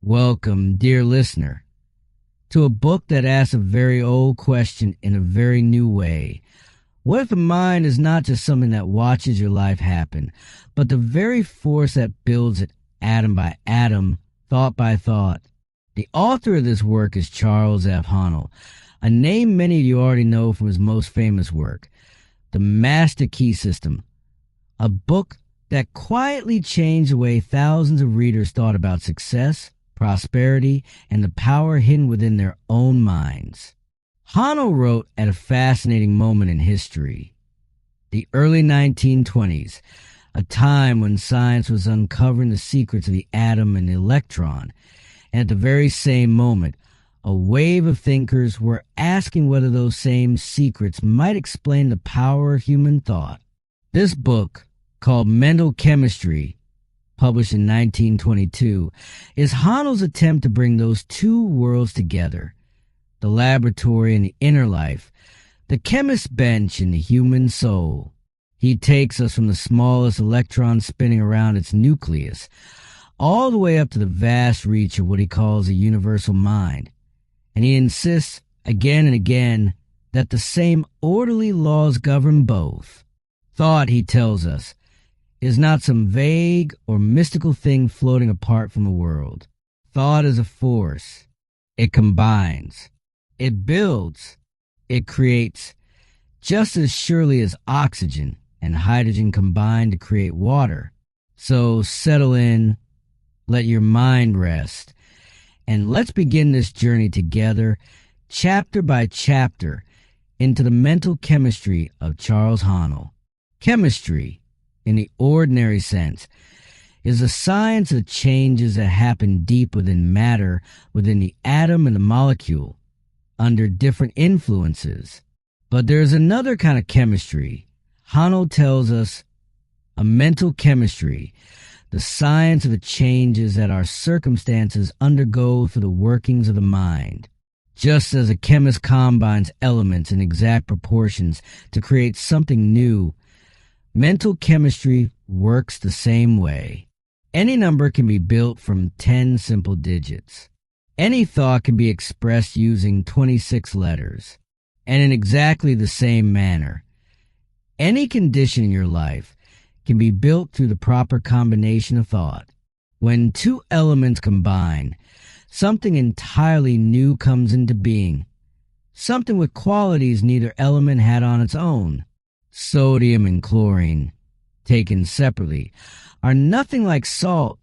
Welcome, dear listener, to a book that asks a very old question in a very new way. What if the mind is not just something that watches your life happen, but the very force that builds it atom by atom, thought by thought? The author of this work is Charles F. Haanel, a name many of you already know from his most famous work, The Master Key System, a book that quietly changed the way thousands of readers thought about success, prosperity, and the power hidden within their own minds. Haanel wrote at a fascinating moment in history, the early 1920s, a time when science was uncovering the secrets of the atom and the electron, and at the very same moment, a wave of thinkers were asking whether those same secrets might explain the power of human thought. This book, called Mental Chemistry, published in 1922, is Haanel's attempt to bring those two worlds together, the laboratory and the inner life, the chemist's bench and the human soul. He takes us from the smallest electron spinning around its nucleus, all the way up to the vast reach of what he calls a universal mind. And he insists again and again that the same orderly laws govern both. Thought, he tells us, is not some vague or mystical thing floating apart from the world. Thought is a force. It combines. It builds. It creates. Just as surely as oxygen and hydrogen combine to create water. So settle in, let your mind rest, and let's begin this journey together, chapter by chapter, into the mental chemistry of Charles Haanel. Chemistry, in the ordinary sense, is the science of changes that happen deep within matter, within the atom and the molecule, under different influences. But there is another kind of chemistry. Haanel tells us a mental chemistry, the science of the changes that our circumstances undergo through the workings of the mind. Just as a chemist combines elements in exact proportions to create something new, mental chemistry works the same way. Any number can be built from 10 simple digits. Any thought can be expressed using 26 letters, and in exactly the same manner. Any condition in your life can be built through the proper combination of thought. When two elements combine, something entirely new comes into being, something with qualities neither element had on its own. Sodium and chlorine, taken separately, are nothing like salt,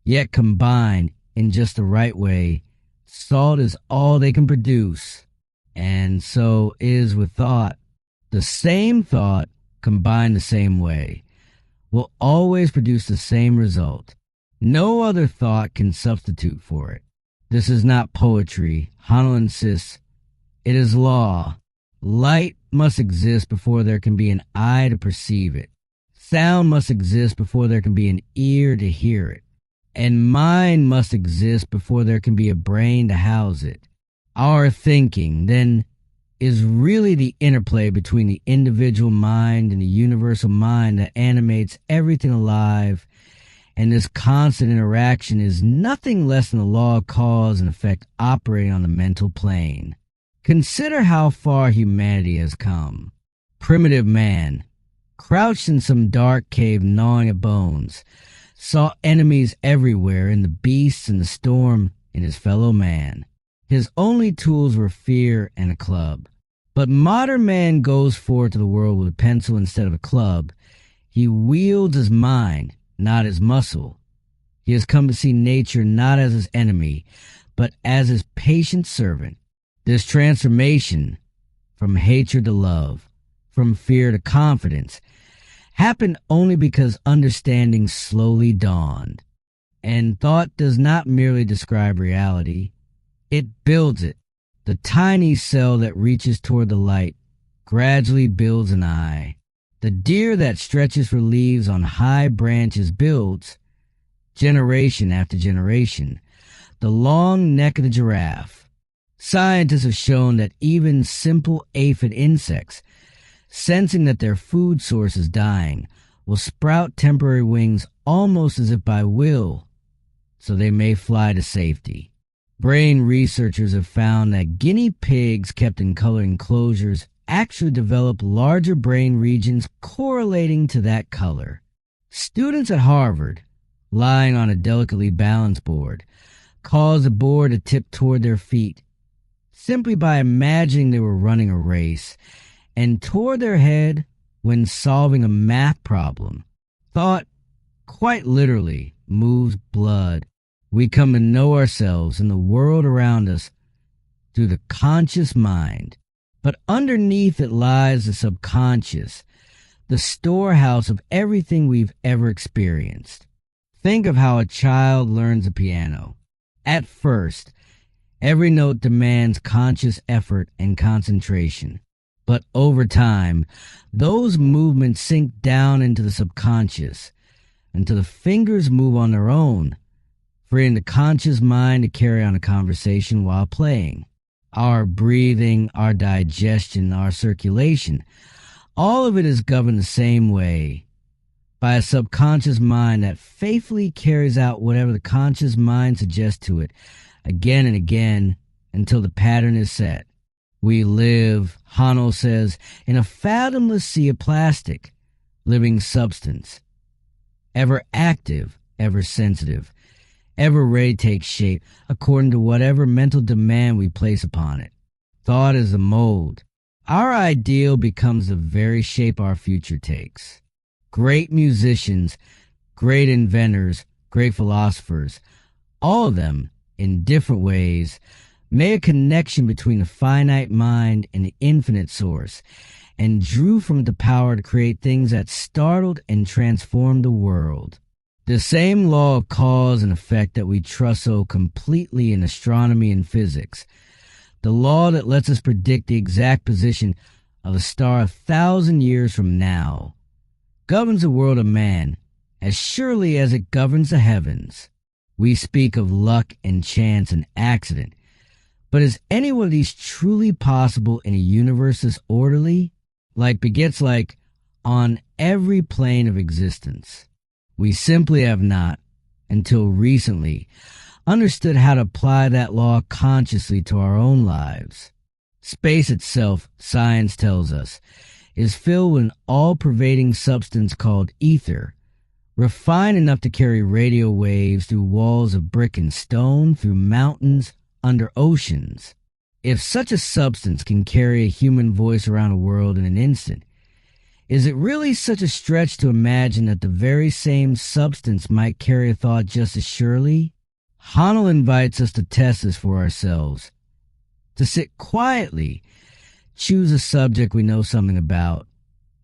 yet combined in just the right way, salt is all they can produce. And so is with thought. The same thought, combined the same way, will always produce the same result. No other thought can substitute for it. This is not poetry. Haanel insists. It is law. Light must exist before there can be an eye to perceive it. Sound must exist before there can be an ear to hear it. And mind must exist before there can be a brain to house it. Our thinking, then, is really the interplay between the individual mind and the universal mind that animates everything alive, and this constant interaction is nothing less than the law of cause and effect operating on the mental plane. Consider how far humanity has come. Primitive man, crouched in some dark cave gnawing at bones, saw enemies everywhere in the beasts and the storm in his fellow man. His only tools were fear and a club. But modern man goes forth to the world with a pencil instead of a club. He wields his mind, not his muscle. He has come to see nature not as his enemy, but as his patient servant. This transformation from hatred to love, from fear to confidence, happened only because understanding slowly dawned. And thought does not merely describe reality, it builds it. The tiny cell that reaches toward the light gradually builds an eye. The deer that stretches for leaves on high branches builds, generation after generation, the long neck of the giraffe. Scientists have shown that even simple aphid insects, sensing that their food source is dying, will sprout temporary wings almost as if by will. so they may fly to safety. Brain researchers have found that guinea pigs kept in color enclosures actually develop larger brain regions correlating to that color. Students at Harvard, lying on a delicately balanced board, caused the board to tip toward their feet simply by imagining they were running a race, and toward their head when solving a math problem. Thought, quite literally, moves blood. We come to know ourselves and the world around us through the conscious mind. But underneath it lies the subconscious, the storehouse of everything we've ever experienced. Think of how a child learns a piano. At first, every note demands conscious effort and concentration. But over time, those movements sink down into the subconscious until the fingers move on their own, freeing the conscious mind to carry on a conversation while playing. Our breathing, our digestion, our circulation, all of it is governed the same way, by a subconscious mind that faithfully carries out whatever the conscious mind suggests to it, again and again, until the pattern is set. We live, Haanel says, in a fathomless sea of plastic, living substance, ever active, ever sensitive, ever ready to take shape according to whatever mental demand we place upon it. Thought is the mold. Our ideal becomes the very shape our future takes. Great musicians, great inventors, great philosophers, all of them, in different ways, made a connection between the finite mind and the infinite source, and drew from it the power to create things that startled and transformed the world. The same law of cause and effect that we trust so completely in astronomy and physics, the law that lets us predict the exact position of a star 1,000 years from now, governs the world of man as surely as it governs the heavens. We speak of luck and chance and accident, but is any one of these truly possible in a universe this orderly? Like begets like on every plane of existence. We simply have not, until recently, understood how to apply that law consciously to our own lives. Space itself, science tells us, is filled with an all-pervading substance called ether, refined enough to carry radio waves through walls of brick and stone, through mountains, under oceans. If such a substance can carry a human voice around the world in an instant, is it really such a stretch to imagine that the very same substance might carry a thought just as surely? Haanel invites us to test this for ourselves, to sit quietly, choose a subject we know something about,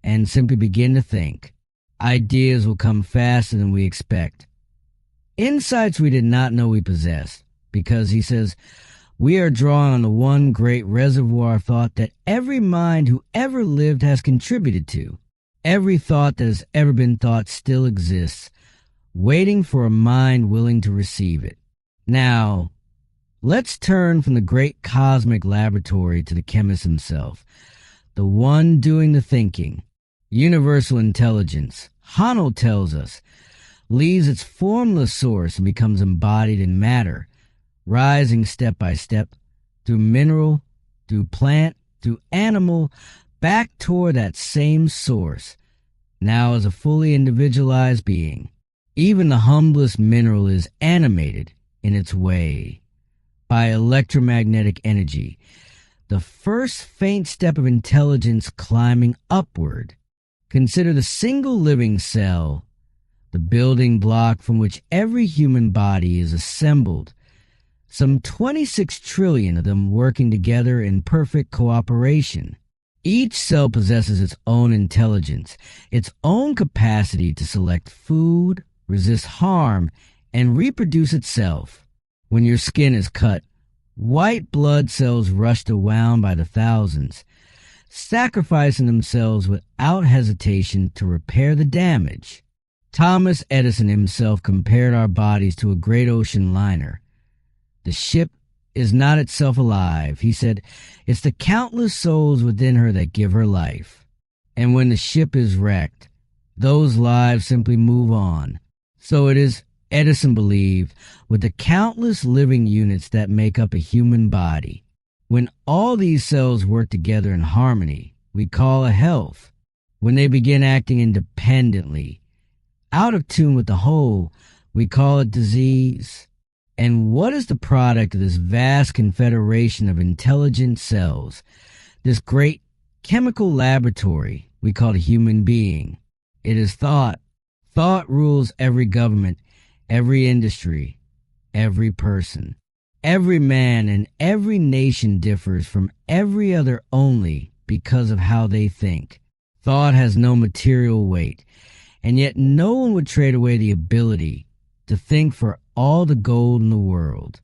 and simply begin to think. Ideas will come faster than we expect. Insights we did not know we possessed, because, he says, we are drawing on the one great reservoir of thought that every mind who ever lived has contributed to. Every thought that has ever been thought still exists, waiting for a mind willing to receive it. Now, let's turn from the great cosmic laboratory to the chemist himself, the one doing the thinking. Universal intelligence, Haanel tells us, leaves its formless source and becomes embodied in matter, rising step by step, through mineral, through plant, through animal, back toward that same source, now as a fully individualized being. Even the humblest mineral is animated in its way by electromagnetic energy, the first faint step of intelligence climbing upward. Consider the single living cell, the building block from which every human body is assembled, some 26 trillion of them working together in perfect cooperation. Each cell possesses its own intelligence, its own capacity to select food, resist harm, and reproduce itself. When your skin is cut, white blood cells rush to wound by the thousands, sacrificing themselves without hesitation to repair the damage. Thomas Edison himself compared our bodies to a great ocean liner. The ship is not itself alive, he said. It's the countless souls within her that give her life. And when the ship is wrecked, those lives simply move on. So it is Edison believed, with the countless living units that make up a human body, when all these cells work together in harmony, we call it health. When they begin acting independently, out of tune with the whole, we call it disease. And what is the product of this vast confederation of intelligent cells, this great chemical laboratory we call the human being? It is thought. Thought rules every government, every industry, every person. Every man and every nation differs from every other only because of how they think. Thought has no material weight, and yet no one would trade away the ability to think for all the gold in the world.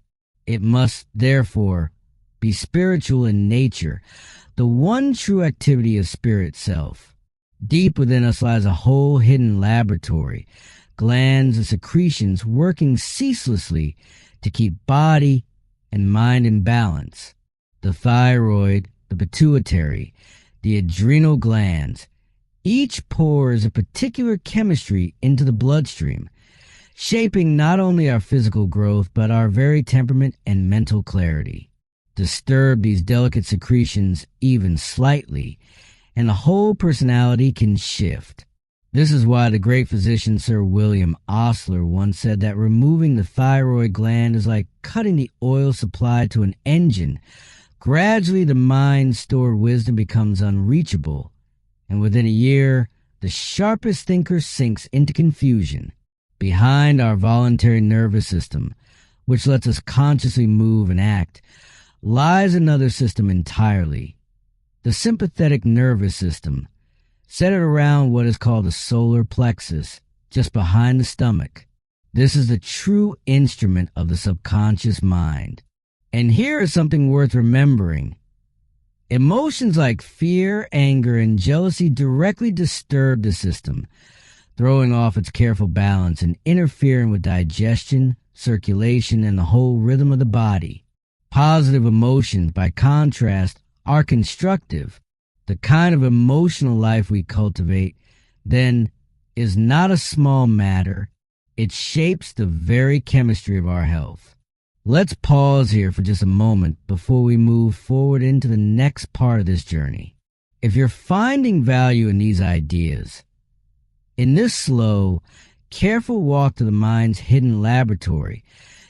It must, therefore, be spiritual in nature, the one true activity of spirit itself. Deep within us lies a whole hidden laboratory, glands and secretions working ceaselessly to keep body and mind in balance. The thyroid, the pituitary, the adrenal glands, each pours a particular chemistry into the bloodstream, shaping not only our physical growth but our very temperament and mental clarity. Disturb these delicate secretions even slightly, and the whole personality can shift. This is why the great physician Sir William Osler once said that removing the thyroid gland is like cutting the oil supply to an engine. Gradually, the mind's stored wisdom becomes unreachable, and within a year, the sharpest thinker sinks into confusion. Behind our voluntary nervous system, which lets us consciously move and act, lies another system entirely, the sympathetic nervous system, centered around what is called the solar plexus, just behind the stomach. This is the true instrument of the subconscious mind. And here is something worth remembering. Emotions like fear, anger, and jealousy directly disturb the system, throwing off its careful balance and interfering with digestion, circulation, and the whole rhythm of the body. Positive emotions, by contrast, are constructive. The kind of emotional life we cultivate, then, is not a small matter. It shapes the very chemistry of our health. Let's pause here for just a moment before we move forward into the next part of this journey. If you're finding value in these ideas, in this slow, careful walk to the mind's hidden laboratory,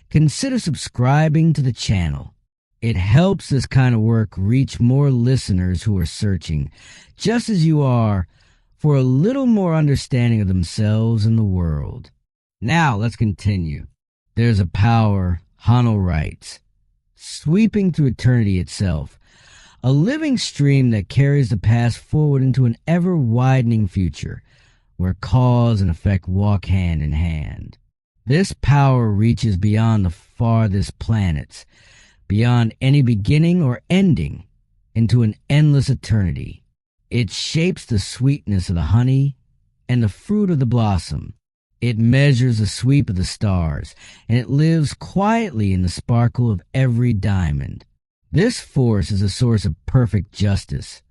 consider subscribing to the channel. It helps this kind of work reach more listeners who are searching, just as you are, for a little more understanding of themselves and the world. Now, let's continue. There's a power, Haanel writes, sweeping through eternity itself, a living stream that carries the past forward into an ever-widening future, where cause and effect walk hand in hand. This power reaches beyond the farthest planets, beyond any beginning or ending, into an endless eternity. It shapes the sweetness of the honey and the fruit of the blossom. It measures the sweep of the stars, and it lives quietly in the sparkle of every diamond. This force is a source of perfect justice,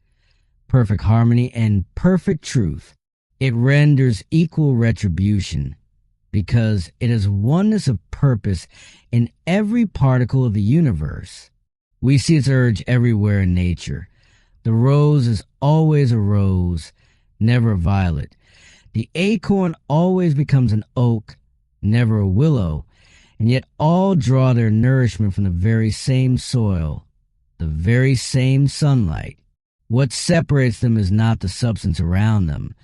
perfect harmony, and perfect truth. It renders equal retribution, because it is oneness of purpose in every particle of the universe. We see its urge everywhere in nature. The rose is always a rose, never a violet. The acorn always becomes an oak, never a willow, and yet all draw their nourishment from the very same soil, the very same sunlight. What separates them is not the substance around them,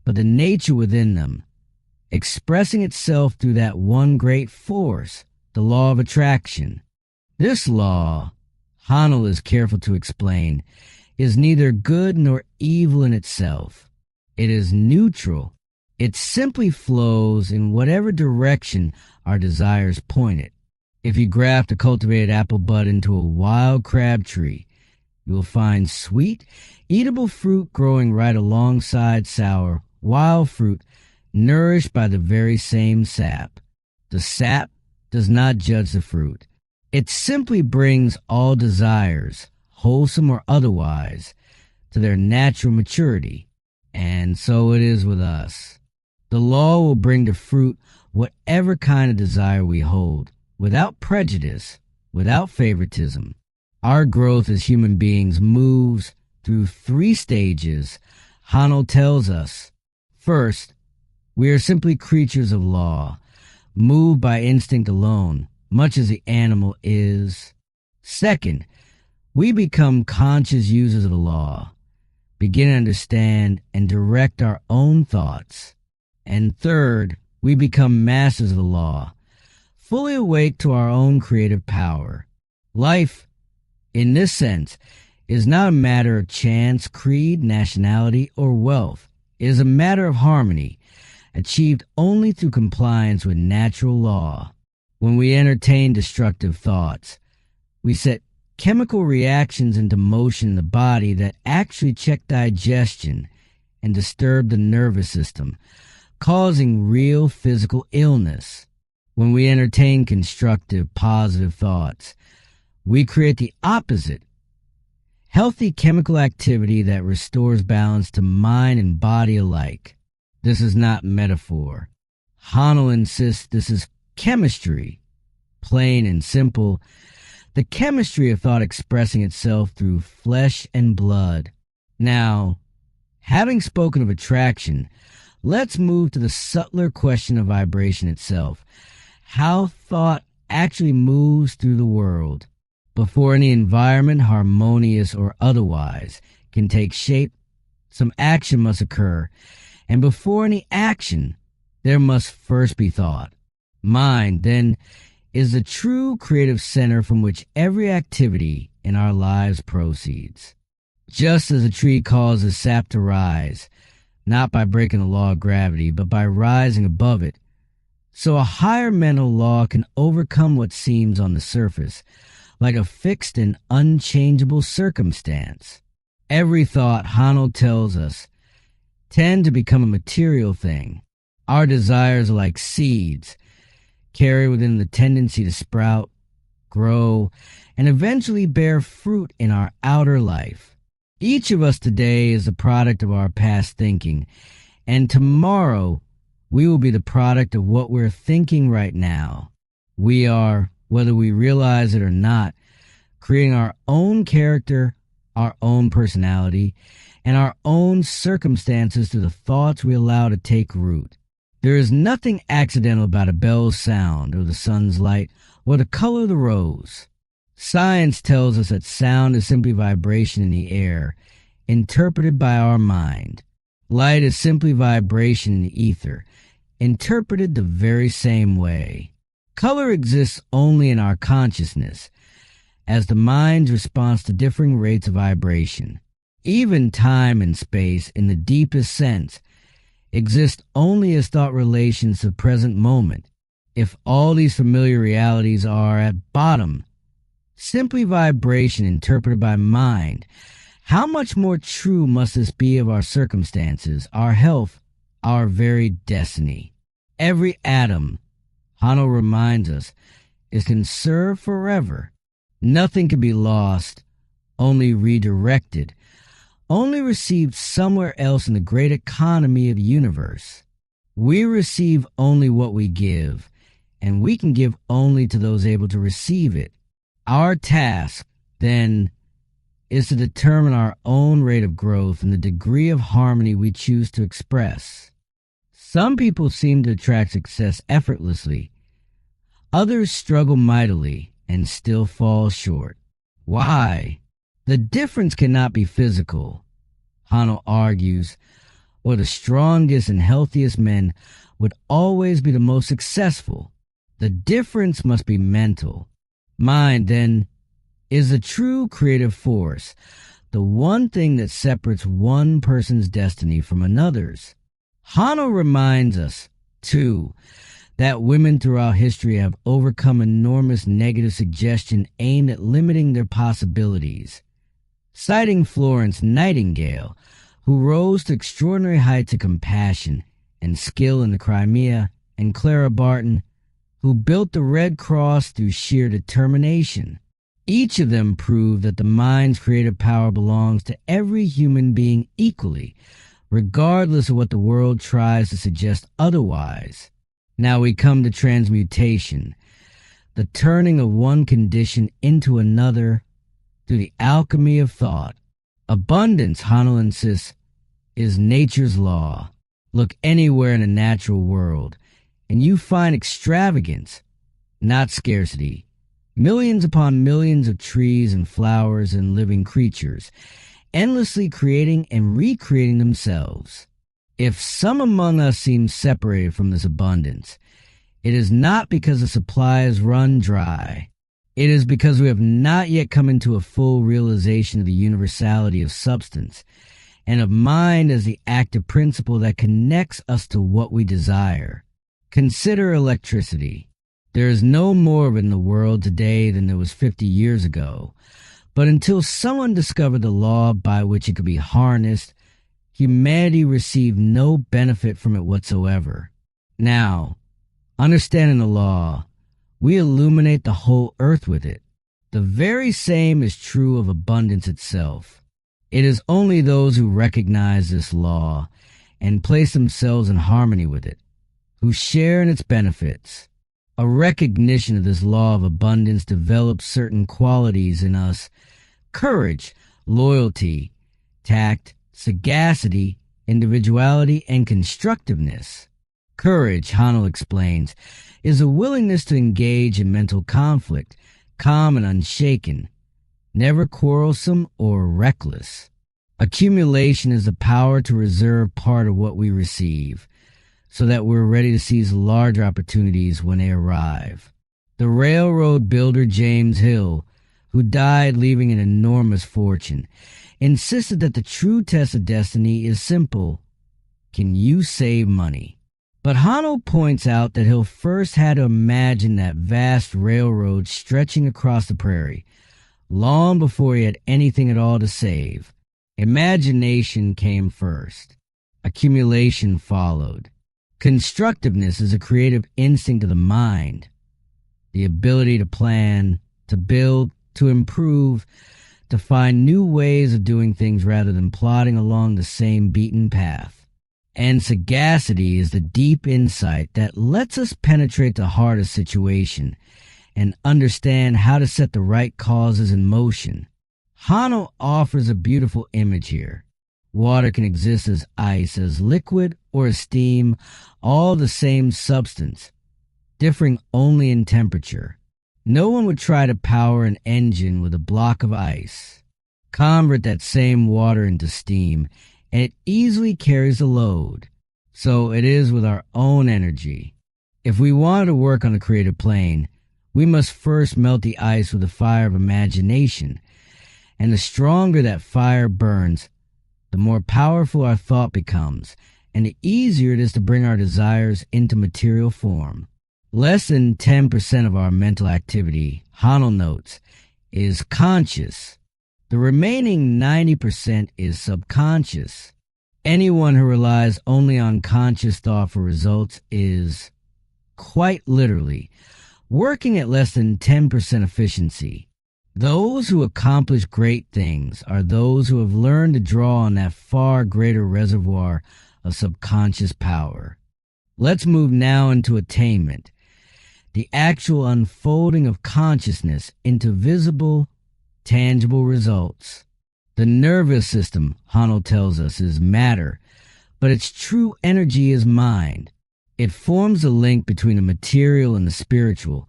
but the nature within them, expressing itself through that one great force, the law of attraction. This law, Haanel is careful to explain, is neither good nor evil in itself. It is neutral. It simply flows in whatever direction our desires point it. If you graft a cultivated apple bud into a wild crab tree, you will find sweet, eatable fruit growing right alongside sour, wild fruit nourished by the very same sap. The sap does not judge the fruit. It simply brings all desires, wholesome or otherwise, to their natural maturity. And so it is with us. The law will bring to fruit whatever kind of desire we hold, without prejudice, without favoritism. Our growth as human beings moves through 3 stages. Haanel tells us. First, we are simply creatures of law, moved by instinct alone, much as the animal is. Second, we become conscious users of the law, begin to understand and direct our own thoughts. And third, we become masters of the law, fully awake to our own creative power. Life, in this sense, is not a matter of chance, creed, nationality, or wealth. It is a matter of harmony, achieved only through compliance with natural law. When we entertain destructive thoughts, we set chemical reactions into motion in the body that actually check digestion and disturb the nervous system, causing real physical illness. When we entertain constructive, positive thoughts, we create the opposite, healthy chemical activity that restores balance to mind and body alike. This is not metaphor. Haanel insists this is chemistry, plain and simple, the chemistry of thought expressing itself through flesh and blood. Now, having spoken of attraction, let's move to the subtler question of vibration itself, how thought actually moves through the world. Before any environment, harmonious or otherwise, can take shape, some action must occur, and before any action, there must first be thought. Mind, then, is the true creative center from which every activity in our lives proceeds. Just as a tree causes sap to rise, not by breaking the law of gravity, but by rising above it, so a higher mental law can overcome what seems on the surface, like a fixed and unchangeable circumstance. Every thought, Haanel tells us, tend to become a material thing. Our desires are like seeds, carry within the tendency to sprout, grow, and eventually bear fruit in our outer life. Each of us today is the product of our past thinking, and tomorrow we will be the product of what we're thinking right now. We are, whether we realize it or not, creating our own character, our own personality, and our own circumstances through the thoughts we allow to take root. There is nothing accidental about a bell's sound, or the sun's light, or the color of the rose. Science tells us that sound is simply vibration in the air, interpreted by our mind. Light is simply vibration in the ether, interpreted the very same way. Color exists only in our consciousness, as the mind's response to differing rates of vibration. Even time and space, in the deepest sense, exist only as thought relations to the present moment. If all these familiar realities are, at bottom, simply vibration interpreted by mind, how much more true must this be of our circumstances, our health, our very destiny? Every atom, Haanel reminds us, is conserved forever. Nothing can be lost, only redirected, only received somewhere else in the great economy of the universe. We receive only what we give, and we can give only to those able to receive it. Our task, then, is to determine our own rate of growth and the degree of harmony we choose to express. Some people seem to attract success effortlessly. Others struggle mightily and still fall short. Why? The difference cannot be physical, Haanel argues, or the strongest and healthiest men would always be the most successful. The difference must be mental. Mind, then, is the true creative force, the one thing that separates one person's destiny from another's. Haanel reminds us, too, that women throughout history have overcome enormous negative suggestion aimed at limiting their possibilities. Citing Florence Nightingale, who rose to extraordinary heights of compassion and skill in the Crimea, and Clara Barton, who built the Red Cross through sheer determination. Each of them proved that the mind's creative power belongs to every human being equally, regardless of what the world tries to suggest otherwise. Now we come to transmutation, the turning of one condition into another through the alchemy of thought. Abundance, Haanel insists, is nature's law. Look anywhere in the natural world, and you find extravagance, not scarcity. Millions upon millions of trees and flowers and living creatures, endlessly creating and recreating themselves. If some among us seem separated from this abundance, it is not because the supply has run dry. It is because we have not yet come into a full realization of the universality of substance and of mind as the active principle that connects us to what we desire. Consider electricity. There is no more of it in the world today than there was 50 years ago, but until someone discovered the law by which it could be harnessed, humanity received no benefit from it whatsoever. Now, understanding the law, we illuminate the whole earth with it. The very same is true of abundance itself. It is only those who recognize this law and place themselves in harmony with it, who share in its benefits. A recognition of this law of abundance develops certain qualities in us: courage, loyalty, tact, sagacity, individuality, and constructiveness. Courage, Haanel explains, is a willingness to engage in mental conflict, calm and unshaken, never quarrelsome or reckless. Accumulation is the power to reserve part of what we receive, so that we're ready to seize larger opportunities when they arrive. The railroad builder James Hill, who died leaving an enormous fortune, insisted that the true test of destiny is simple: can you save money? But Haanel points out that Hill first had to imagine that vast railroad stretching across the prairie, long before he had anything at all to save. Imagination came first. Accumulation followed. Constructiveness is a creative instinct of the mind, the ability to plan, to build, to improve, to find new ways of doing things rather than plodding along the same beaten path. And sagacity is the deep insight that lets us penetrate the heart of situation and understand how to set the right causes in motion. Haanel offers a beautiful image here. Water can exist as ice, as liquid, or as steam, all the same substance, differing only in temperature. No one would try to power an engine with a block of ice. Convert that same water into steam, and it easily carries the load. So it is with our own energy. If we want to work on the creative plane, we must first melt the ice with the fire of imagination, and the stronger that fire burns, the more powerful our thought becomes, and the easier it is to bring our desires into material form. Less than 10% of our mental activity, Haanel notes, is conscious. The remaining 90% is subconscious. Anyone who relies only on conscious thought for results is, quite literally, working at less than 10% efficiency. Those who accomplish great things are those who have learned to draw on that far greater reservoir of subconscious power. Let's move now into attainment, the actual unfolding of consciousness into visible, tangible results. The nervous system, Haanel tells us, is matter, but its true energy is mind. It forms the link between the material and the spiritual,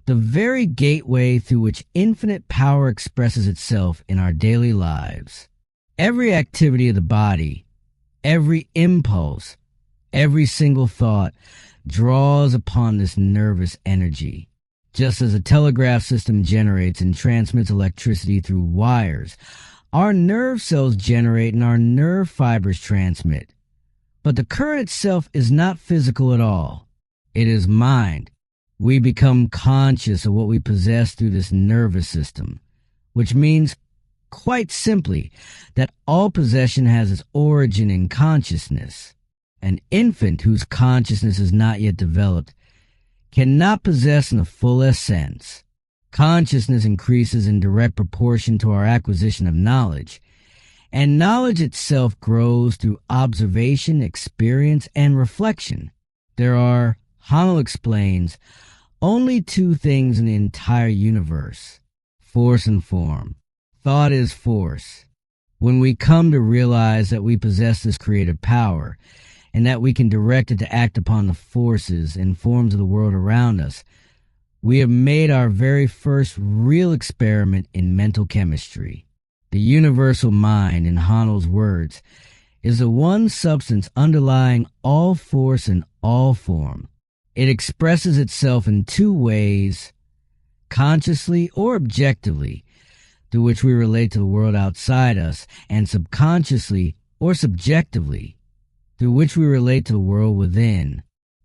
the very gateway through which infinite power expresses itself in our daily lives. Every activity of the body, every impulse, every single thought draws upon this nervous energy. Just as a telegraph system generates and transmits electricity through wires, our nerve cells generate and our nerve fibers transmit. But the current itself is not physical at all. It is mind. We become conscious of what we possess through this nervous system, which means, quite simply, that all possession has its origin in consciousness. An infant whose consciousness is not yet developed cannot possess in the fullest sense. Consciousness increases in direct proportion to our acquisition of knowledge, And knowledge itself grows through observation, experience, and reflection. There are, Haanel explains, only two things in the entire universe: force and form. Thought is force. When we come to realize that we possess this creative power, and that we can direct it to act upon the forces and forms of the world around us, we have made our very first real experiment in mental chemistry. The universal mind, in Haanel's words, is the one substance underlying all force and all form. It expresses itself in two ways, consciously or objectively, through which we relate to the world outside us, and subconsciously or subjectively, through which we relate to the world within,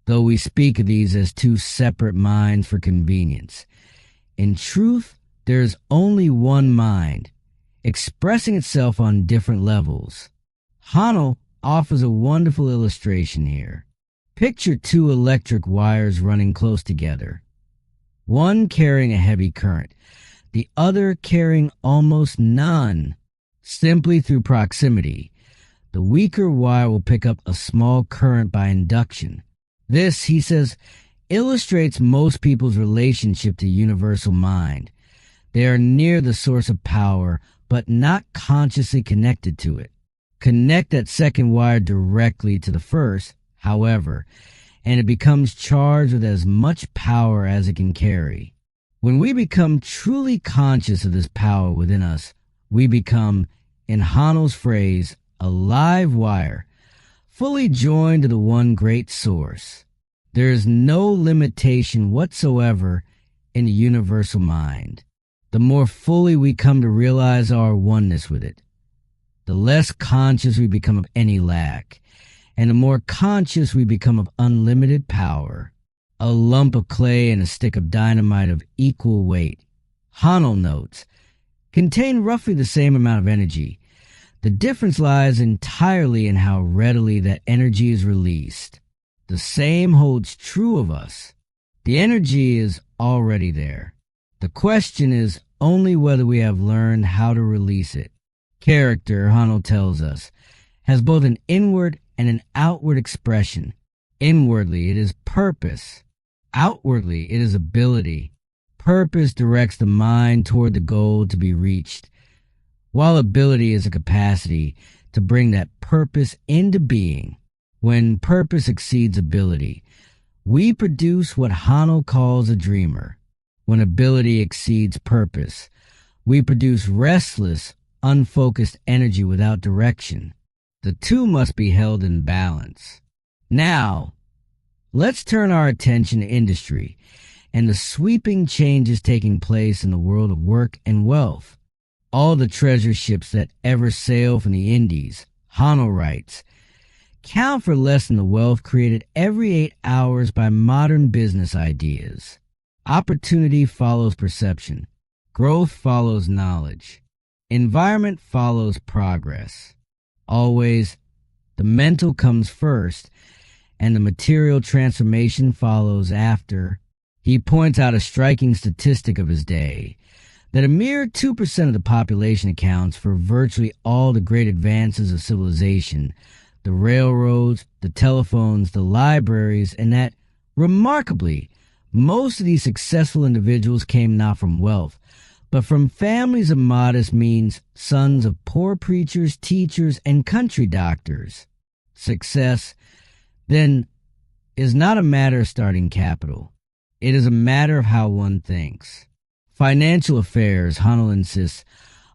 though we speak of these as two separate minds for convenience. In truth, there is only one mind, expressing itself on different levels. Haanel offers a wonderful illustration here. Picture two electric wires running close together, one carrying a heavy current, the other carrying almost none. Simply through proximity, the weaker wire will pick up a small current by induction. This, he says, illustrates most people's relationship to universal mind. They are near the source of power, but not consciously connected to it. Connect that second wire directly to the first, however, and it becomes charged with as much power as it can carry. When we become truly conscious of this power within us, we become, in Haanel's phrase, a live wire, fully joined to the one great source. There is no limitation whatsoever in the universal mind. The more fully we come to realize our oneness with it, the less conscious we become of any lack, and the more conscious we become of unlimited power. A lump of clay and a stick of dynamite of equal weight, Haanel notes, contain roughly the same amount of energy. The difference lies entirely in how readily that energy is released. The same holds true of us. The energy is already there. The question is only whether we have learned how to release it. Character, Haanel tells us, has both an inward and an outward expression. Inwardly, it is purpose. Outwardly, it is ability. Purpose directs the mind toward the goal to be reached, while ability is a capacity to bring that purpose into being. When purpose exceeds ability, we produce what Haanel calls a dreamer. When ability exceeds purpose, we produce restless, unfocused energy without direction. The two must be held in balance. Now, let's turn our attention to industry and the sweeping changes taking place in the world of work and wealth. All the treasure ships that ever sail from the Indies, Haanel writes, count for less than the wealth created every 8 hours by modern business ideas. Opportunity follows perception. Growth follows knowledge. Environment follows progress. Always, the mental comes first, and the material transformation follows after. He points out a striking statistic of his day, that a mere 2% of the population accounts for virtually all the great advances of civilization, the railroads, the telephones, the libraries, and that, remarkably, most of these successful individuals came not from wealth, but from families of modest means, sons of poor preachers, teachers, and country doctors. Success, then, is not a matter of starting capital. It is a matter of how one thinks. Financial affairs, Haanel insists,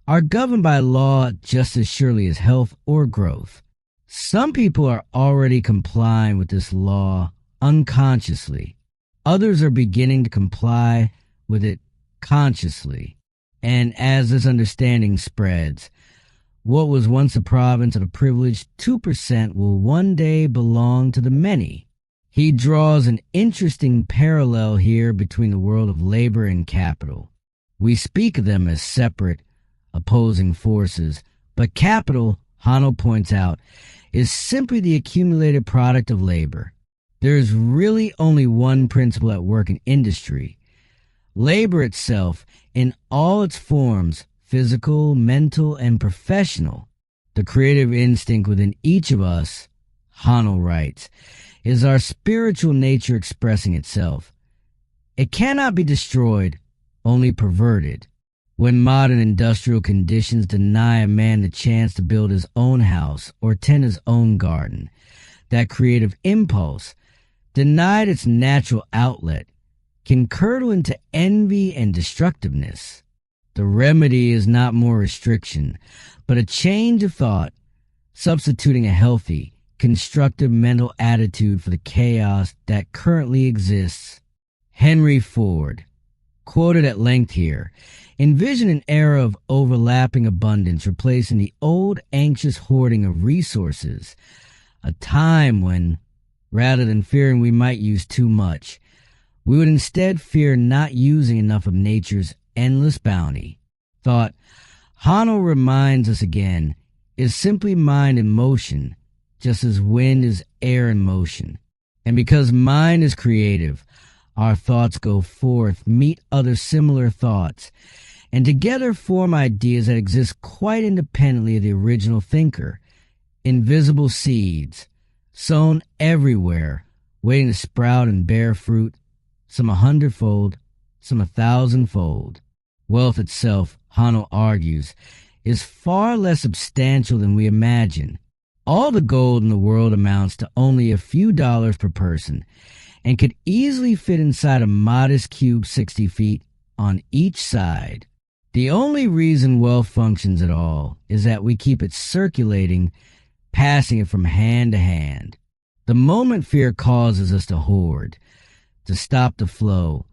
are governed by law just as surely as health or growth. Some people are already complying with this law unconsciously. Others are beginning to comply with it consciously. And as this understanding spreads, what was once the province of the privileged 2% will one day belong to the many. He draws an interesting parallel here between the world of labor and capital. We speak of them as separate, opposing forces, but capital, Haanel points out, is simply the accumulated product of labor. There is really only one principle at work in industry. Labor itself, in all its forms, physical, mental, and professional, The creative instinct within each of us, Haanel writes, is our spiritual nature expressing itself. It cannot be destroyed, only perverted. When modern industrial conditions deny a man the chance to build his own house or tend his own garden, that creative impulse, denied its natural outlet, can curdle into envy and destructiveness. The remedy is not more restriction, but a change of thought, substituting a healthy, constructive mental attitude for the chaos that currently exists. Henry Ford, quoted at length here, envisioned an era of overlapping abundance replacing the old anxious hoarding of resources, a time when, rather than fearing we might use too much, we would instead fear not using enough of nature's endless bounty. Thought, Haanel reminds us again, is simply mind in motion, just as wind is air in motion. And because mind is creative, our thoughts go forth, meet other similar thoughts, and together form ideas that exist quite independently of the original thinker. Invisible seeds, sown everywhere, waiting to sprout and bear fruit, some 100-fold, some 1,000-fold. Wealth itself, Haanel argues, is far less substantial than we imagine. All the gold in the world amounts to only a few dollars per person and could easily fit inside a modest cube 60 feet on each side. The only reason wealth functions at all is that we keep it circulating, passing it from hand to hand. The moment fear causes us to hoard, to stop the flow,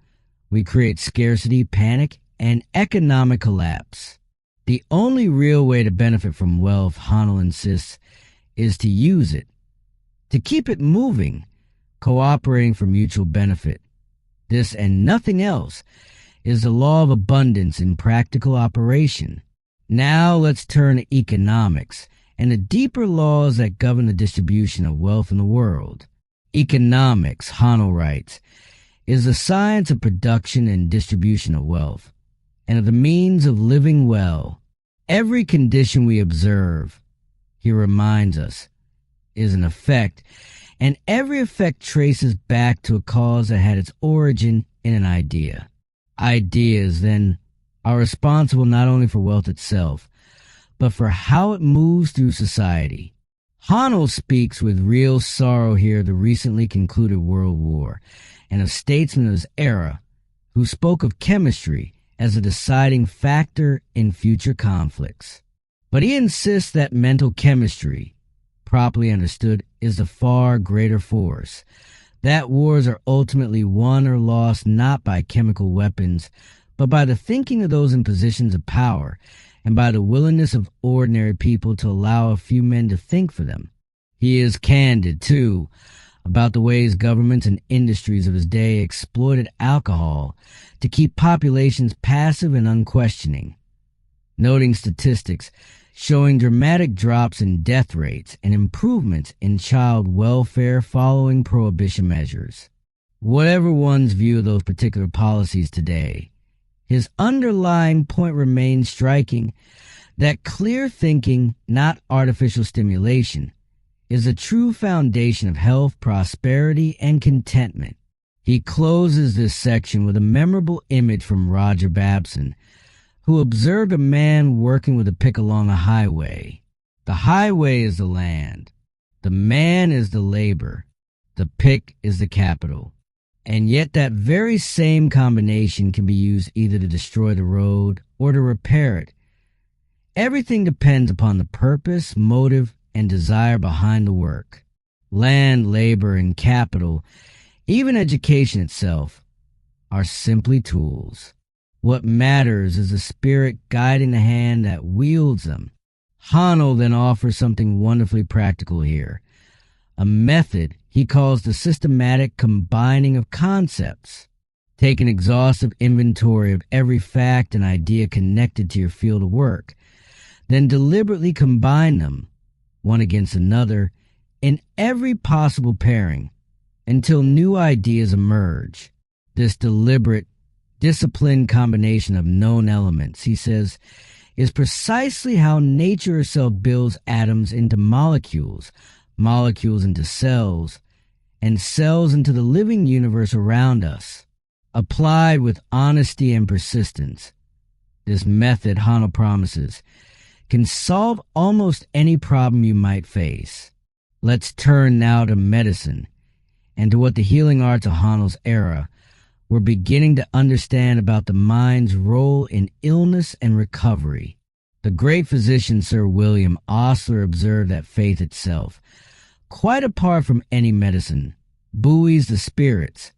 we create scarcity, panic, and economic collapse. The only real way to benefit from wealth, Haanel insists, is to use it, to keep it moving, cooperating for mutual benefit. This and nothing else is the law of abundance in practical operation. Now let's turn to economics and the deeper laws that govern the distribution of wealth in the world. Economics, Haanel writes, is the science of production and distribution of wealth, and of the means of living well. Every condition we observe, he reminds us, is an effect, and every effect traces back to a cause that had its origin in an idea. Ideas, then, are responsible not only for wealth itself, but for how it moves through society. Haanel speaks with real sorrow here of the recently concluded World War, and of statesmen of his era who spoke of chemistry as a deciding factor in future conflicts. But he insists that mental chemistry, properly understood, is the far greater force, that wars are ultimately won or lost not by chemical weapons, but by the thinking of those in positions of power, and by the willingness of ordinary people to allow a few men to think for them. He is candid, too, about the ways governments and industries of his day exploited alcohol to keep populations passive and unquestioning, noting statistics showing dramatic drops in death rates and improvements in child welfare following prohibition measures. Whatever one's view of those particular policies today, his underlying point remains striking, that clear thinking, not artificial stimulation, is a true foundation of health, prosperity, and contentment. He closes this section with a memorable image from Roger Babson, who observed a man working with a pick along a highway. The highway is the land. The man is the labor. The pick is the capital. And yet that very same combination can be used either to destroy the road or to repair it. Everything depends upon the purpose, motive, and desire behind the work. Land, labor, and capital, even education itself, are simply tools. What matters is the spirit guiding the hand that wields them. Haanel then offers something wonderfully practical here, a method he calls the systematic combining of concepts. Take an exhaustive inventory of every fact and idea connected to your field of work, then deliberately combine them, one against another, in every possible pairing, until new ideas emerge. This deliberate, disciplined combination of known elements, he says, is precisely how nature herself builds atoms into molecules, molecules into cells, and cells into the living universe around us. Applied with honesty and persistence, this method, Haanel promises, can solve almost any problem you might face. Let's turn now to medicine and to what the healing arts of Haanel's era were beginning to understand about the mind's role in illness and recovery. The great physician Sir William Osler observed that faith itself, quite apart from any medicine, buoys the spirits,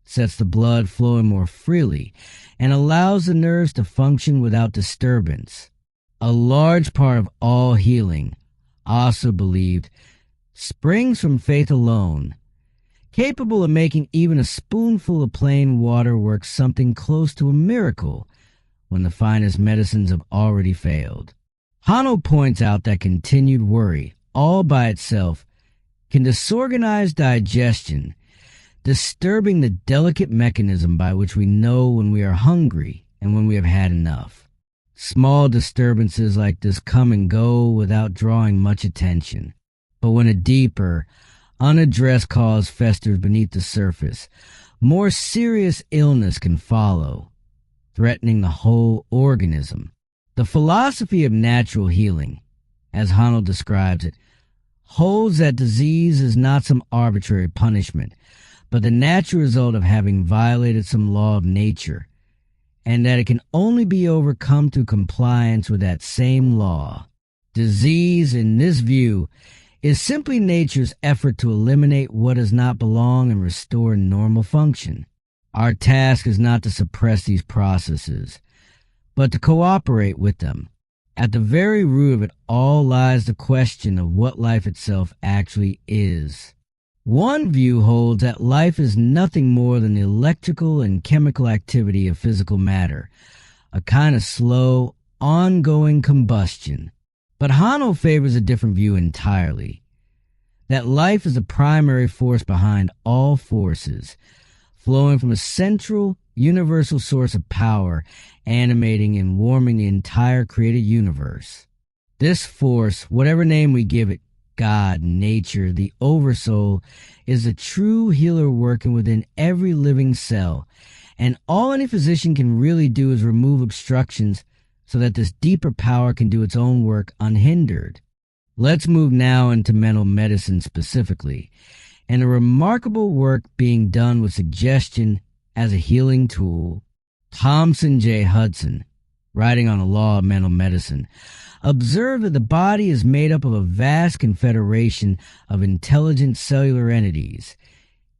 sets the blood flowing more freely, and allows the nerves to function without disturbance. A large part of all healing, Osler believed, springs from faith alone, capable of making even a spoonful of plain water work something close to a miracle when the finest medicines have already failed. Haanel points out that continued worry, all by itself, can disorganize digestion, disturbing the delicate mechanism by which we know when we are hungry and when we have had enough. Small disturbances like this come and go without drawing much attention, but when a deeper, unaddressed cause festers beneath the surface, more serious illness can follow, threatening the whole organism. The philosophy of natural healing, as Haanel describes it, holds that disease is not some arbitrary punishment, but the natural result of having violated some law of nature, and that it can only be overcome through compliance with that same law. Disease, in this view, is simply nature's effort to eliminate what does not belong and restore normal function. Our task is not to suppress these processes, but to cooperate with them. At the very root of it all lies the question of what life itself actually is. One view holds that life is nothing more than the electrical and chemical activity of physical matter, a kind of slow, ongoing combustion. But Haanel favors a different view entirely, that life is the primary force behind all forces, flowing from a central, universal source of power, animating and warming the entire created universe. This force, whatever name we give it, God, nature, the oversoul, is a true healer working within every living cell, and all any physician can really do is remove obstructions so that this deeper power can do its own work unhindered. Let's move now into mental medicine specifically, and the remarkable work being done with suggestion as a healing tool. Thompson J. Hudson, writing on the law of mental medicine, observed that the body is made up of a vast confederation of intelligent cellular entities,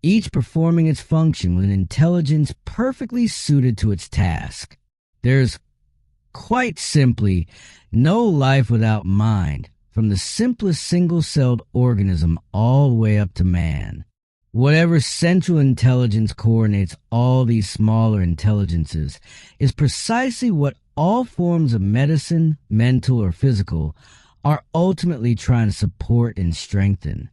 each performing its function with an intelligence perfectly suited to its task. There's quite simply no life without mind, from the simplest single-celled organism all the way up to man. Whatever central intelligence coordinates all these smaller intelligences is precisely what all forms of medicine, mental or physical, are ultimately trying to support and strengthen.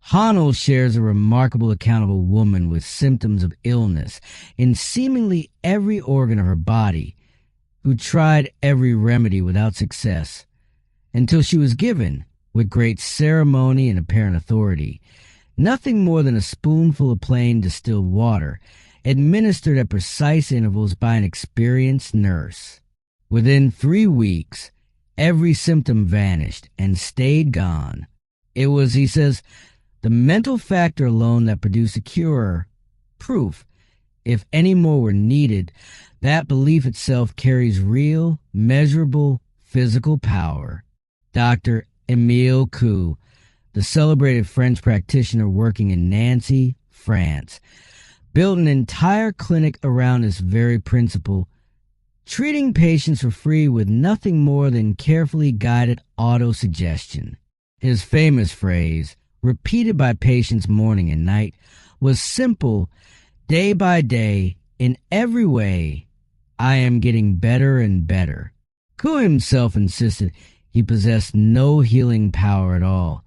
Haanel shares a remarkable account of a woman with symptoms of illness in seemingly every organ of her body, who tried every remedy without success, until she was given, with great ceremony and apparent authority, nothing more than a spoonful of plain distilled water, administered at precise intervals by an experienced nurse. Within 3 weeks, every symptom vanished and stayed gone. It was, he says, the mental factor alone that produced a cure. Proof, if any more were needed, that belief itself carries real, measurable, physical power. Dr. Émile Coux, the celebrated French practitioner working in Nancy, France, built an entire clinic around this very principle, treating patients for free with nothing more than carefully guided auto-suggestion. His famous phrase, repeated by patients morning and night, was simple: day by day, in every way, I am getting better and better. Coux himself insisted he possessed no healing power at all,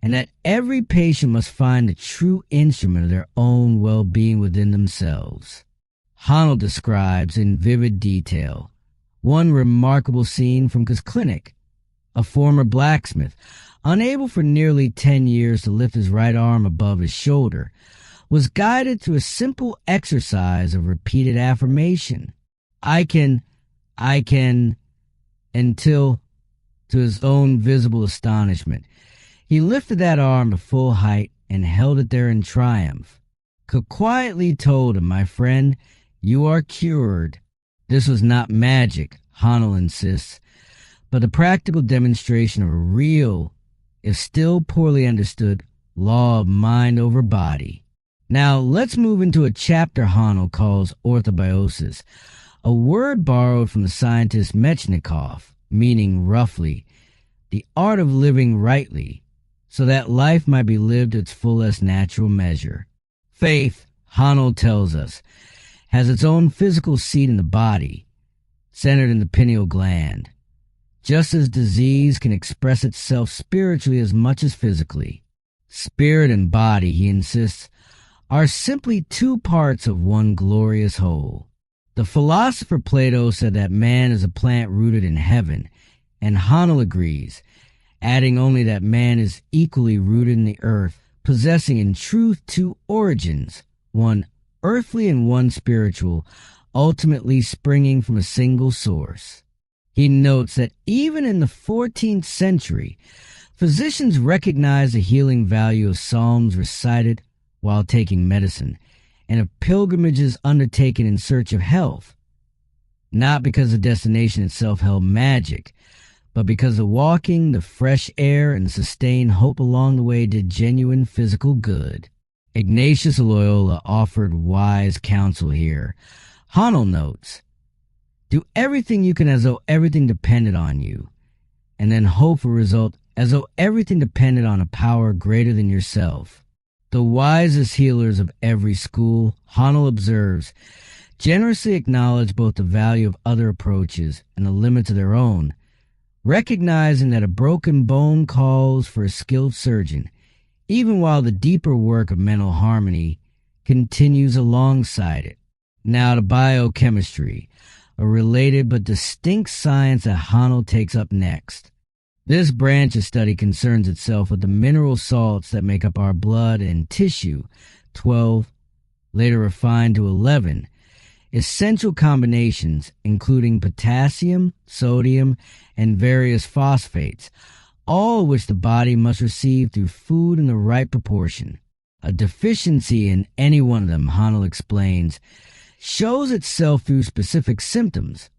and that every patient must find the true instrument of their own well-being within themselves. Haanel describes in vivid detail One remarkable scene from his clinic: a former blacksmith, unable for nearly 10 years to lift his right arm above his shoulder, was guided through a simple exercise of repeated affirmation. I can, until, to his own visible astonishment, he lifted that arm to full height and held it there in triumph. Cook quietly told him, "My friend, you are cured." This was not magic, Haanel insists, but a practical demonstration of a real, if still poorly understood, law of mind over body. Now let's move into a chapter Haanel calls orthobiosis, a word borrowed from the scientist Metchnikoff, meaning roughly, the art of living rightly, so that life might be lived its fullest natural measure. Faith, Haanel tells us, has its own physical seat in the body, centered in the pineal gland, just as disease can express itself spiritually as much as physically. Spirit and body, he insists, are simply two parts of one glorious whole. The philosopher Plato said that man is a plant rooted in heaven, and Haanel agrees, adding only that man is equally rooted in the earth, possessing in truth two origins, one earthly and one spiritual, ultimately springing from a single source. He notes that even in the 14th century, physicians recognized the healing value of psalms recited while taking medicine, and of pilgrimages undertaken in search of health, not because the destination itself held magic, but because the walking, the fresh air, and sustained hope along the way did genuine physical good. Ignatius Loyola offered wise counsel here. Haanel notes, "Do everything you can as though everything depended on you, and then hope for a result as though everything depended on a power greater than yourself." The wisest healers of every school, Haanel observes, generously acknowledge both the value of other approaches and the limits of their own, recognizing that a broken bone calls for a skilled surgeon, even while the deeper work of mental harmony continues alongside it. Now to biochemistry, a related but distinct science that Haanel takes up next. This branch of study concerns itself with the mineral salts that make up our blood and tissue, 12, later refined to 11, essential combinations including potassium, sodium, and various phosphates, all of which the body must receive through food in the right proportion. A deficiency in any one of them, Haanel explains, shows itself through specific symptoms,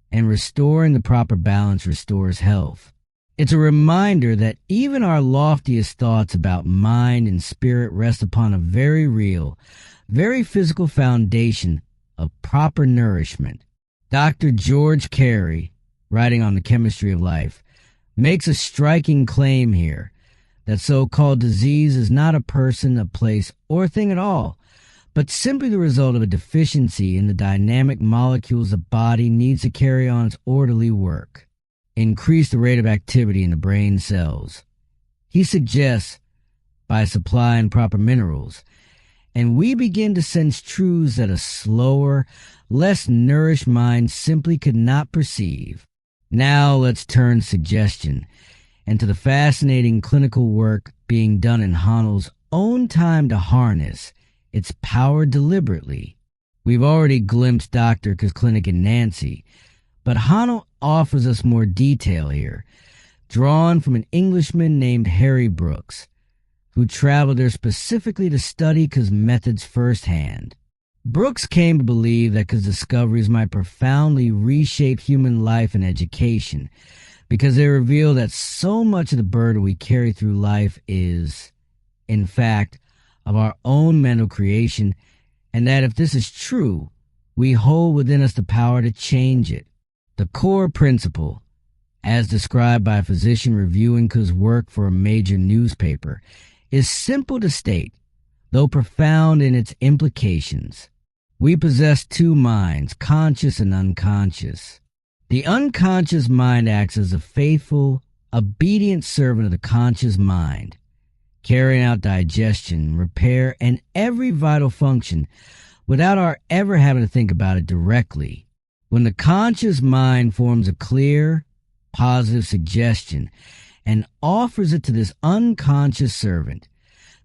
and restoring the proper balance restores health. It's a reminder that even our loftiest thoughts about mind and spirit rest upon a very real, very physical foundation of proper nourishment. Dr. George Carey, writing on the chemistry of life, makes a striking claim here that so-called disease is not a person, a place, or a thing at all, but simply the result of a deficiency in the dynamic molecules the body needs to carry on its orderly work. Increase the rate of activity in the brain cells. He suggests, by supplying proper minerals, and we begin to sense truths that a slower, less nourished mind simply could not perceive. Now let's turn suggestion and to the fascinating clinical work being done in Haanel's own time to harness its power deliberately. We've already glimpsed Dr. K's clinic in Nancy, but Haanel offers us more detail here, drawn from an Englishman named Harry Brooks, who traveled there specifically to study K's methods firsthand. Brooks came to believe that K's discoveries might profoundly reshape human life and education, because they reveal that so much of the burden we carry through life is, in fact, of our own mental creation, and that if this is true, we hold within us the power to change it. The core principle, as described by a physician reviewing K's work for a major newspaper, is simple to state, though profound in its implications. We possess two minds, conscious and unconscious. The unconscious mind acts as a faithful, obedient servant of the conscious mind, carrying out digestion, repair, and every vital function without our ever having to think about it directly. When the conscious mind forms a clear, positive suggestion and offers it to this unconscious servant,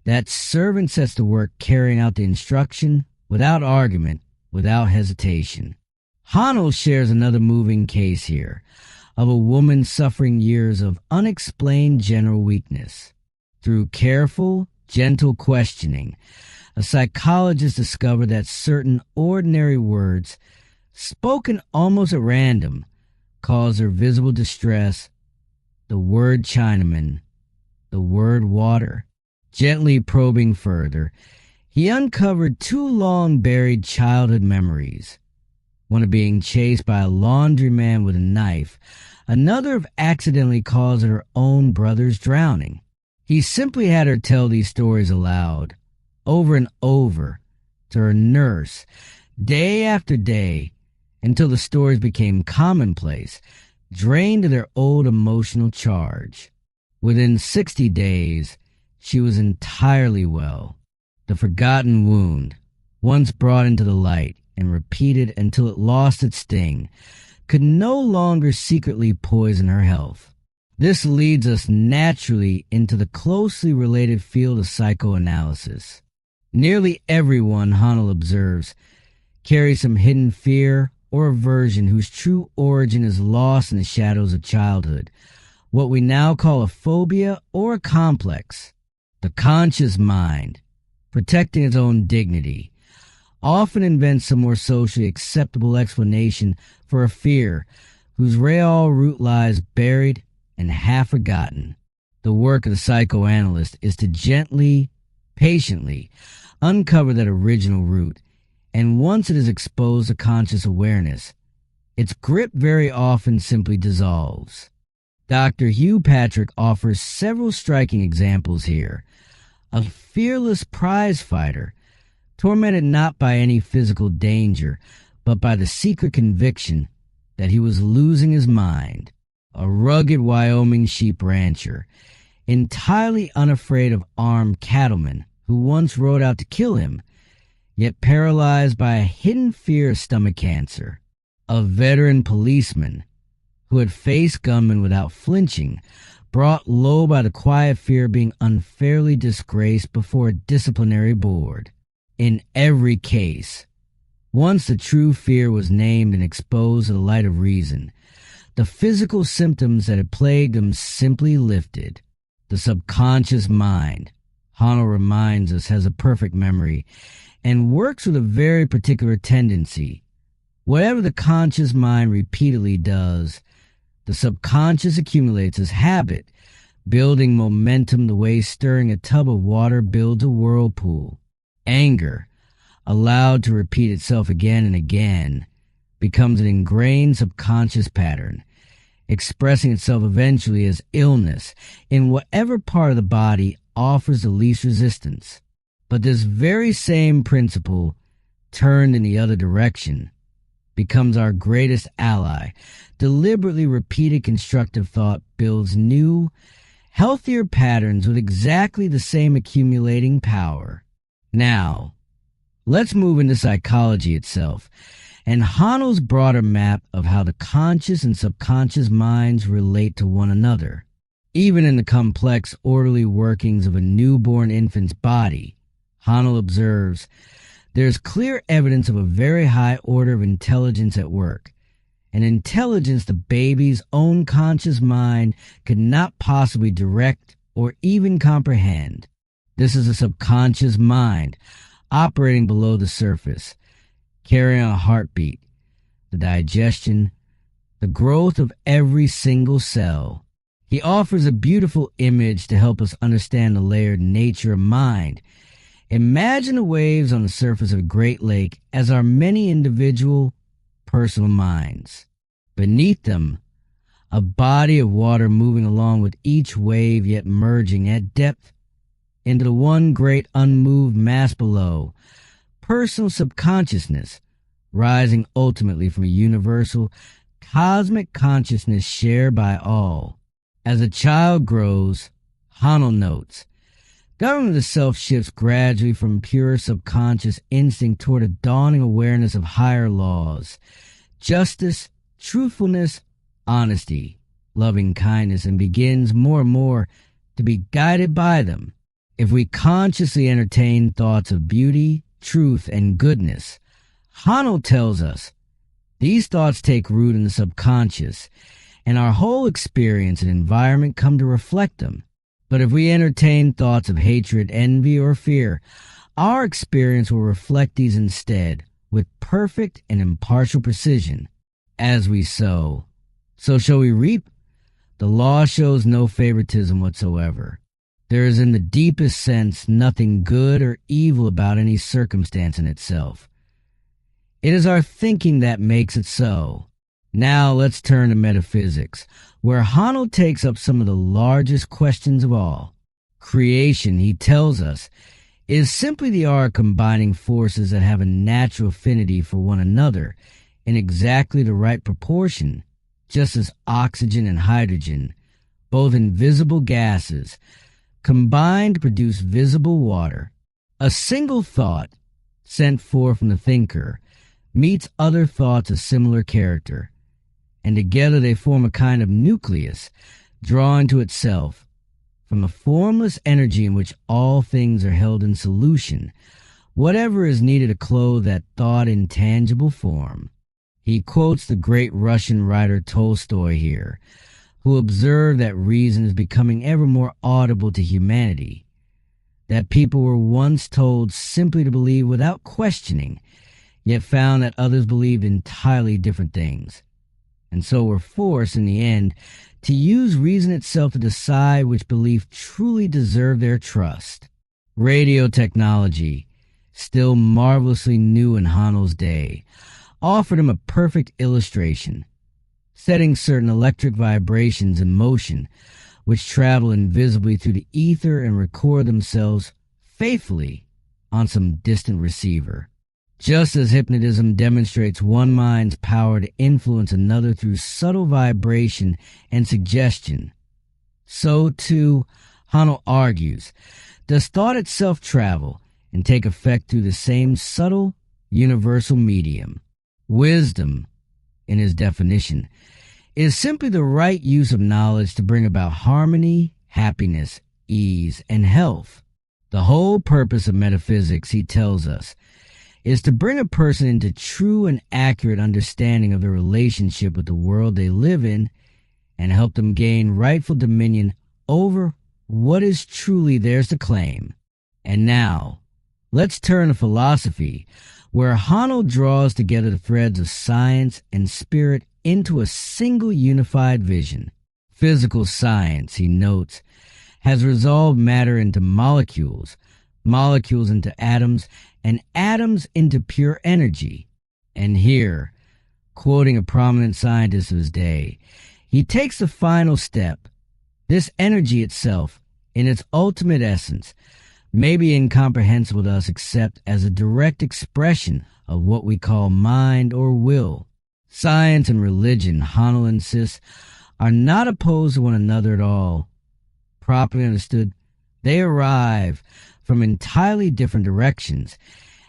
that servant sets to work carrying out the instruction without argument, without hesitation. Haanel shares another moving case here of a woman suffering years of unexplained general weakness. Through careful, gentle questioning, a psychologist discovered that certain ordinary words, spoken almost at random, caused her visible distress. The word Chinaman, the word water. Gently probing further, he uncovered two long-buried childhood memories. One of being chased by a laundryman with a knife, another of accidentally causing her own brother's drowning. He simply had her tell these stories aloud, over and over, to her nurse, day after day, until the stories became commonplace, drained of their old emotional charge. Within 60 days, she was entirely well. The forgotten wound, once brought into the light and repeated until it lost its sting, could no longer secretly poison her health. This leads us naturally into the closely related field of psychoanalysis. Nearly everyone, Haanel observes, carries some hidden fear or aversion whose true origin is lost in the shadows of childhood, what we now call a phobia or a complex. The conscious mind, protecting its own dignity, often invents some more socially acceptable explanation for a fear whose real root lies buried and half forgotten. The work of the psychoanalyst is to gently, patiently uncover that original root, and once it is exposed to conscious awareness, its grip very often simply dissolves. Dr. Hugh Patrick offers several striking examples here. A fearless prize fighter, tormented not by any physical danger, but by the secret conviction that he was losing his mind. A rugged Wyoming sheep rancher, entirely unafraid of armed cattlemen who once rode out to kill him, yet paralyzed by a hidden fear of stomach cancer. A veteran policeman who had faced gunmen without flinching, brought low by the quiet fear of being unfairly disgraced before a disciplinary board. In every case, once the true fear was named and exposed to the light of reason, the physical symptoms that had plagued them simply lifted. The subconscious mind, Haanel reminds us, has a perfect memory and works with a very particular tendency. Whatever the conscious mind repeatedly does, the subconscious accumulates as habit, building momentum the way stirring a tub of water builds a whirlpool. Anger, allowed to repeat itself again and again, becomes an ingrained subconscious pattern, expressing itself eventually as illness in whatever part of the body offers the least resistance. But this very same principle, turned in the other direction, becomes our greatest ally. Deliberately repeated constructive thought builds new, healthier patterns with exactly the same accumulating power. Now, let's move into psychology itself and Haanel's broader map of how the conscious and subconscious minds relate to one another. Even in the complex, orderly workings of a newborn infant's body, Haanel observes, there's clear evidence of a very high order of intelligence at work, an intelligence the baby's own conscious mind could not possibly direct or even comprehend. This is a subconscious mind operating below the surface, carrying a heartbeat, the digestion, the growth of every single cell. He offers a beautiful image to help us understand the layered nature of mind. Imagine the waves on the surface of a great lake as our many individual, personal minds. Beneath them, a body of water moving along with each wave yet merging at depth into the one great unmoved mass below, personal subconsciousness, rising ultimately from a universal, cosmic consciousness shared by all. As a child grows, Haanel notes, government of the self shifts gradually from pure subconscious instinct toward a dawning awareness of higher laws, justice, truthfulness, honesty, loving kindness, and begins more and more to be guided by them. If we consciously entertain thoughts of beauty, truth, and goodness, Haanel tells us these thoughts take root in the subconscious, and our whole experience and environment come to reflect them. But if we entertain thoughts of hatred, envy, or fear, our experience will reflect these instead with perfect and impartial precision. As we sow, so shall we reap. The law shows no favoritism whatsoever. There is in the deepest sense nothing good or evil about any circumstance in itself. It is our thinking that makes it so. Now let's turn to metaphysics, where Haanel takes up some of the largest questions of all. Creation, he tells us, is simply the art of combining forces that have a natural affinity for one another in exactly the right proportion, just as oxygen and hydrogen, both invisible gases, combine to produce visible water. A single thought, sent forth from the thinker, meets other thoughts of similar character, and together they form a kind of nucleus, drawn to itself from a formless energy in which all things are held in solution, whatever is needed to clothe that thought in tangible form. He quotes the great Russian writer Tolstoy here, who observed that reason is becoming ever more audible to humanity, that people were once told simply to believe without questioning, yet found that others believed entirely different things, and so were forced in the end to use reason itself to decide which belief truly deserved their trust. Radio technology, still marvelously new in Haanel's day, offered him a perfect illustration, setting certain electric vibrations in motion which travel invisibly through the ether and record themselves faithfully on some distant receiver. Just as hypnotism demonstrates one mind's power to influence another through subtle vibration and suggestion, so too, Haanel argues, does thought itself travel and take effect through the same subtle, universal medium. Wisdom, in his definition, is simply the right use of knowledge to bring about harmony, happiness, ease, and health. The whole purpose of metaphysics, he tells us, is to bring a person into true and accurate understanding of their relationship with the world they live in and help them gain rightful dominion over what is truly theirs to claim. And now, let's turn to philosophy, where Haanel draws together the threads of science and spirit into a single unified vision. Physical science, he notes, has resolved matter into molecules, molecules into atoms, and atoms into pure energy. And here, quoting a prominent scientist of his day, he takes the final step. This energy itself, in its ultimate essence, may be incomprehensible to us except as a direct expression of what we call mind or will. Science and religion, Haanel insists, are not opposed to one another at all. Properly understood, they arrive from entirely different directions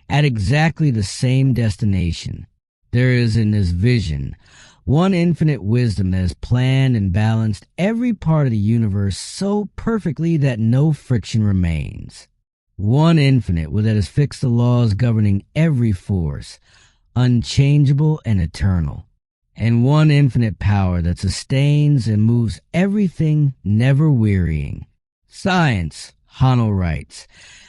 at exactly the same destination. There is in this vision one infinite wisdom that has planned and balanced every part of the universe so perfectly that no friction remains. One infinite that has fixed the laws governing every force, unchangeable and eternal. And one infinite power that sustains and moves everything, never wearying. Science, Haanel writes,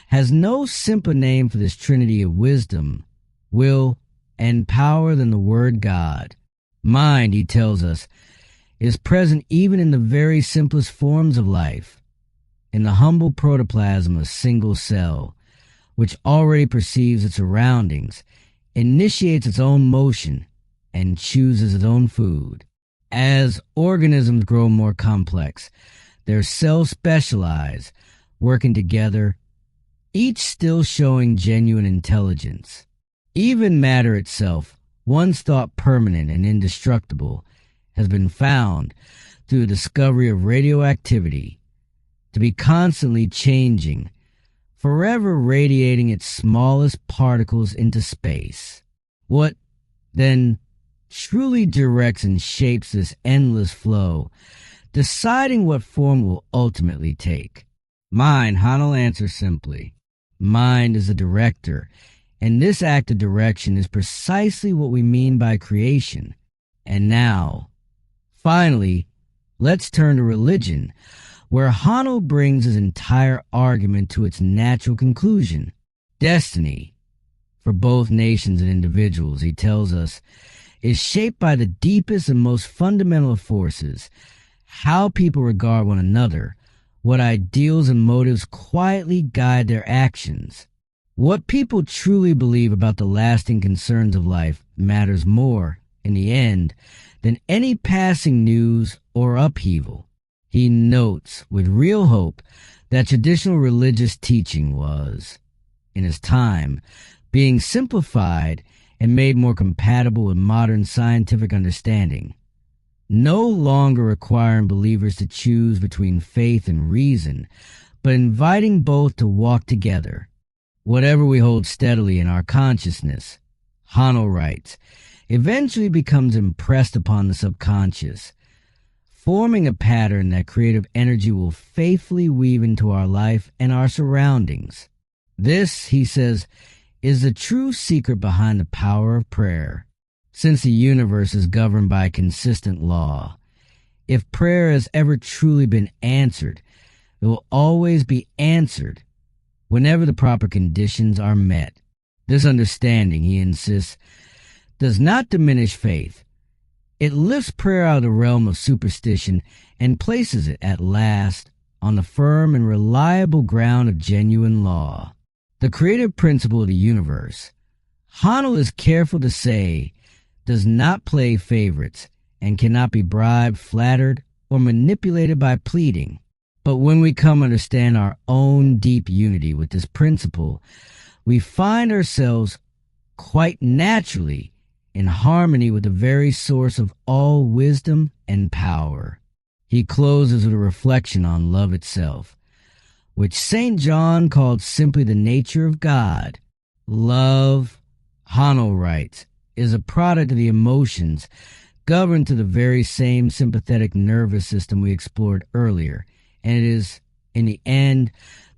has no simpler name for this trinity of wisdom, will, and power than the word God. Mind, he tells us, is present even in the very simplest forms of life, in the humble protoplasm of a single cell, which already perceives its surroundings, initiates its own motion, and chooses its own food. As organisms grow more complex, their cells specialize, working together, each still showing genuine intelligence. Even matter itself, once thought permanent and indestructible, has been found, through the discovery of radioactivity, to be constantly changing, forever radiating its smallest particles into space. What, then, truly directs and shapes this endless flow, deciding what form will ultimately take. Mind, Haanel answers simply. Mind is a director, and this act of direction is precisely what we mean by creation. And now, finally, let's turn to religion, where Haanel brings his entire argument to its natural conclusion. Destiny, for both nations and individuals, he tells us, is shaped by the deepest and most fundamental of forces, how people regard one another, what ideals and motives quietly guide their actions. What people truly believe about the lasting concerns of life matters more, in the end, than any passing news or upheaval. He notes with real hope that traditional religious teaching was, in his time, being simplified and made more compatible with modern scientific understanding, no longer requiring believers to choose between faith and reason, but inviting both to walk together. Whatever we hold steadily in our consciousness, Haanel writes, eventually becomes impressed upon the subconscious, forming a pattern that creative energy will faithfully weave into our life and our surroundings. This, he says, is the true secret behind the power of prayer. Since the universe is governed by consistent law, if prayer has ever truly been answered, it will always be answered whenever the proper conditions are met. This understanding, he insists, does not diminish faith. It lifts prayer out of the realm of superstition and places it at last on the firm and reliable ground of genuine law. The creative principle of the universe, Haanel is careful to say, does not play favorites and cannot be bribed, flattered, or manipulated by pleading. But when we come to understand our own deep unity with this principle, we find ourselves quite naturally in harmony with the very source of all wisdom and power. He closes with a reflection on love itself, which St. John called simply the nature of God. Love, Haanel writes, is a product of the emotions governed to the very same sympathetic nervous system we explored earlier, and it is, in the end,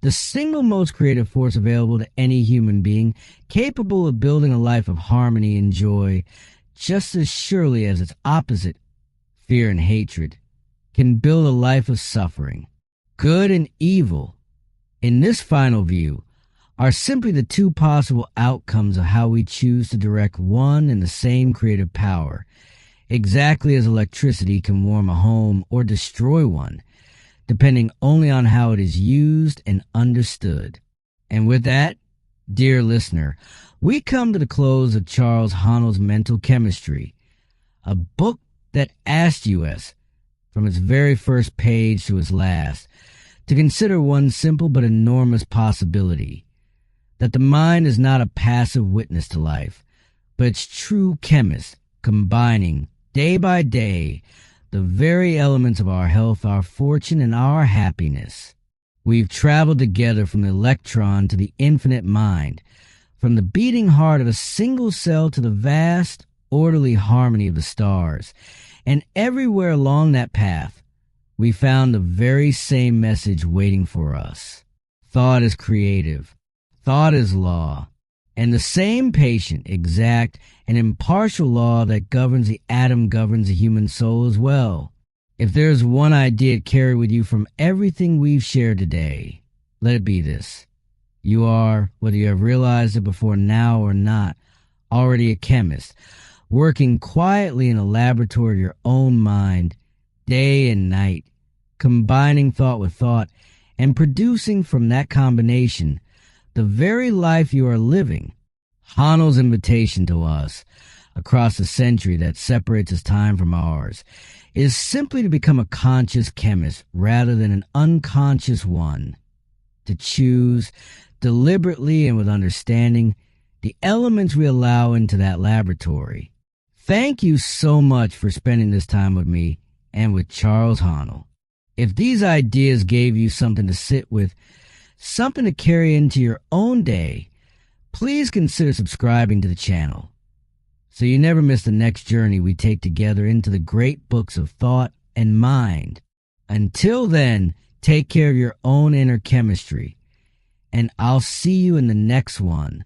the single most creative force available to any human being, capable of building a life of harmony and joy, just as surely as its opposite, fear and hatred, can build a life of suffering. Good and evil, in this final view, are simply the two possible outcomes of how we choose to direct one and the same creative power, exactly as electricity can warm a home or destroy one, depending only on how it is used and understood. And with that, dear listener, we come to the close of Charles Haanel's Mental Chemistry, a book that asked us, from its very first page to its last, to consider one simple but enormous possibility, that the mind is not a passive witness to life, but its true chemist, combining, day by day, the very elements of our health, our fortune, and our happiness. We've traveled together from the electron to the infinite mind, from the beating heart of a single cell to the vast, orderly harmony of the stars, and everywhere along that path, we found the very same message waiting for us. Thought is creative. Thought is law, and the same patient, exact, and impartial law that governs the atom governs the human soul as well. If there is one idea to carry with you from everything we've shared today, let it be this. You are, whether you have realized it before now or not, already a chemist, working quietly in a laboratory of your own mind, day and night, combining thought with thought, and producing from that combination the very life you are living. Haanel's invitation to us, across the century that separates his time from ours, is simply to become a conscious chemist rather than an unconscious one, to choose, deliberately and with understanding, the elements we allow into that laboratory. Thank you so much for spending this time with me and with Charles Haanel. If these ideas gave you something to sit with, something to carry into your own day, please consider subscribing to the channel. so you never miss the next journey we take together into the great books of thought and mind. Until then, take care of your own inner chemistry, and I'll see you in the next one.